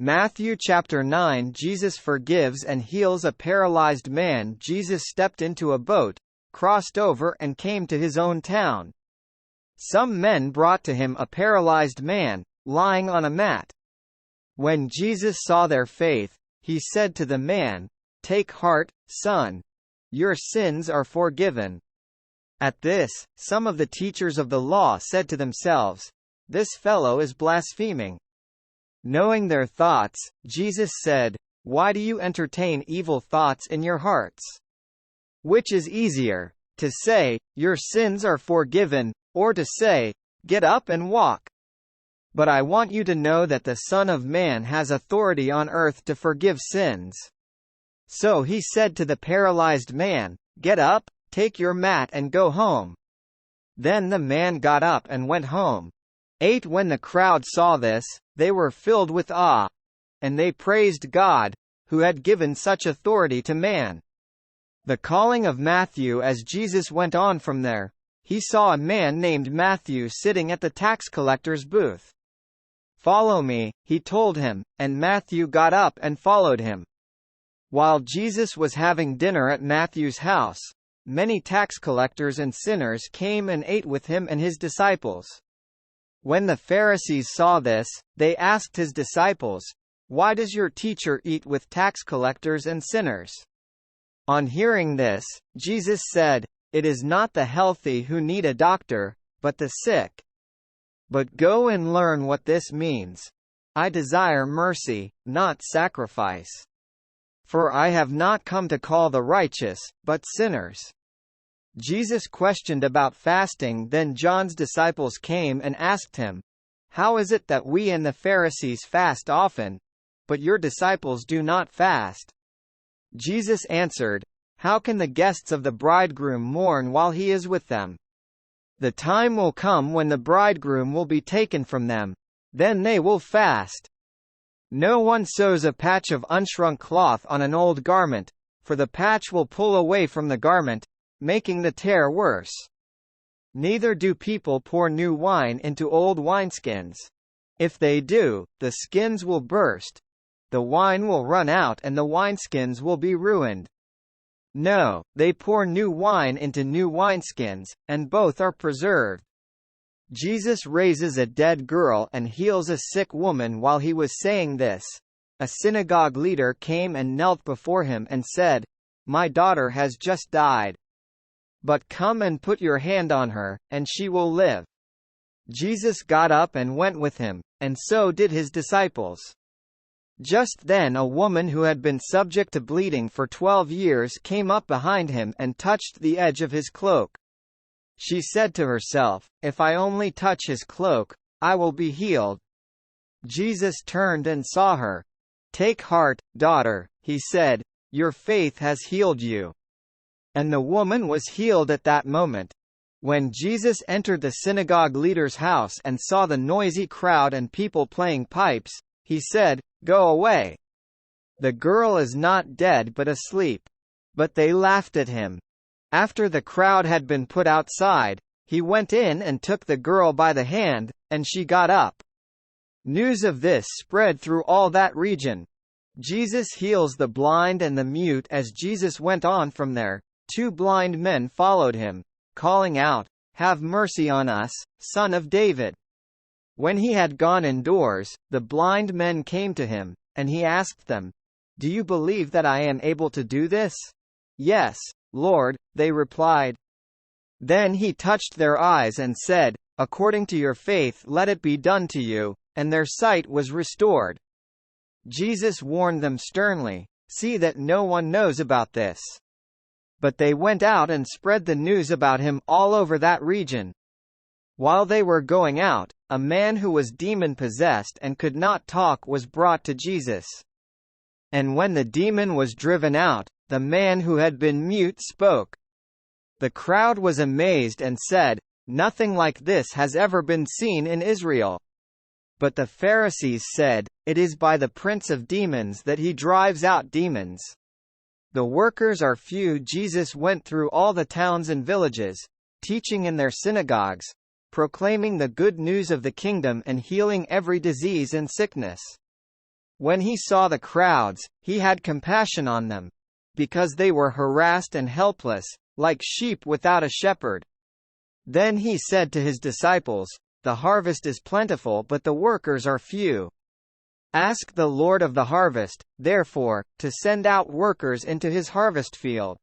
Matthew chapter 9. Jesus forgives and heals a paralyzed man. Jesus stepped into a boat, crossed over and came to his own town. Some men brought to him a paralyzed man, lying on a mat. When Jesus saw their faith, he said to the man, "Take heart, son. Your sins are forgiven." At this, some of the teachers of the law said to themselves, "This fellow is blaspheming." Knowing their thoughts, Jesus said, "Why do you entertain evil thoughts in your hearts? Which is easier, to say, 'Your sins are forgiven,' or to say, 'Get up and walk'? But I want you to know that the Son of Man has authority on earth to forgive sins." So he said to the paralyzed man, "Get up, take your mat and go home." Then the man got up and went home. 8. When the crowd saw this, they were filled with awe. And they praised God, who had given such authority to man. The calling of Matthew. As Jesus went on from there, he saw a man named Matthew sitting at the tax collector's booth. "Follow me," he told him, and Matthew got up and followed him. While Jesus was having dinner at Matthew's house, many tax collectors and sinners came and ate with him and his disciples. When the Pharisees saw this, they asked his disciples, "Why does your teacher eat with tax collectors and sinners?" On hearing this, Jesus said, "It is not the healthy who need a doctor, but the sick. But go and learn what this means. I desire mercy, not sacrifice. For I have not come to call the righteous, but sinners." Jesus questioned about fasting. Then John's disciples came and asked him, "How is it that we and the Pharisees fast often, but your disciples do not fast?" Jesus answered, "How can the guests of the bridegroom mourn while he is with them? The time will come when the bridegroom will be taken from them. Then they will fast. No one sews a patch of unshrunk cloth on an old garment, for the patch will pull away from the garment, making the tear worse. Neither do people pour new wine into old wineskins. If they do, the skins will burst. The wine will run out and the wineskins will be ruined. No, they pour new wine into new wineskins, and both are preserved." Jesus raises a dead girl and heals a sick woman. While he was saying this, a synagogue leader came and knelt before him and said, "My daughter has just died. But come and put your hand on her, and she will live." Jesus got up and went with him, and so did his disciples. Just then a woman who had been subject to bleeding for 12 years came up behind him and touched the edge of his cloak. She said to herself, "If I only touch his cloak, I will be healed." Jesus turned and saw her. "Take heart, daughter," he said, "your faith has healed you." And the woman was healed at that moment. When Jesus entered the synagogue leader's house and saw the noisy crowd and people playing pipes, he said, "Go away. The girl is not dead but asleep." But they laughed at him. After the crowd had been put outside, he went in and took the girl by the hand, and she got up. News of this spread through all that region. Jesus heals the blind and the mute. As Jesus went on from there, 2 blind men followed him, calling out, "Have mercy on us, Son of David." When he had gone indoors, the blind men came to him, and he asked them, "Do you believe that I am able to do this?" "Yes, Lord," they replied. Then he touched their eyes and said, "According to your faith let it be done to you," and their sight was restored. Jesus warned them sternly, "See that no one knows about this." But they went out and spread the news about him all over that region. While they were going out, a man who was demon-possessed and could not talk was brought to Jesus. And when the demon was driven out, the man who had been mute spoke. The crowd was amazed and said, "Nothing like this has ever been seen in Israel." But the Pharisees said, "It is by the prince of demons that he drives out demons." The workers are few. Jesus went through all the towns and villages, teaching in their synagogues, proclaiming the good news of the kingdom and healing every disease and sickness. When he saw the crowds, he had compassion on them, because they were harassed and helpless, like sheep without a shepherd. Then he said to his disciples, "The harvest is plentiful but the workers are few. Ask the Lord of the harvest, therefore, to send out workers into his harvest field."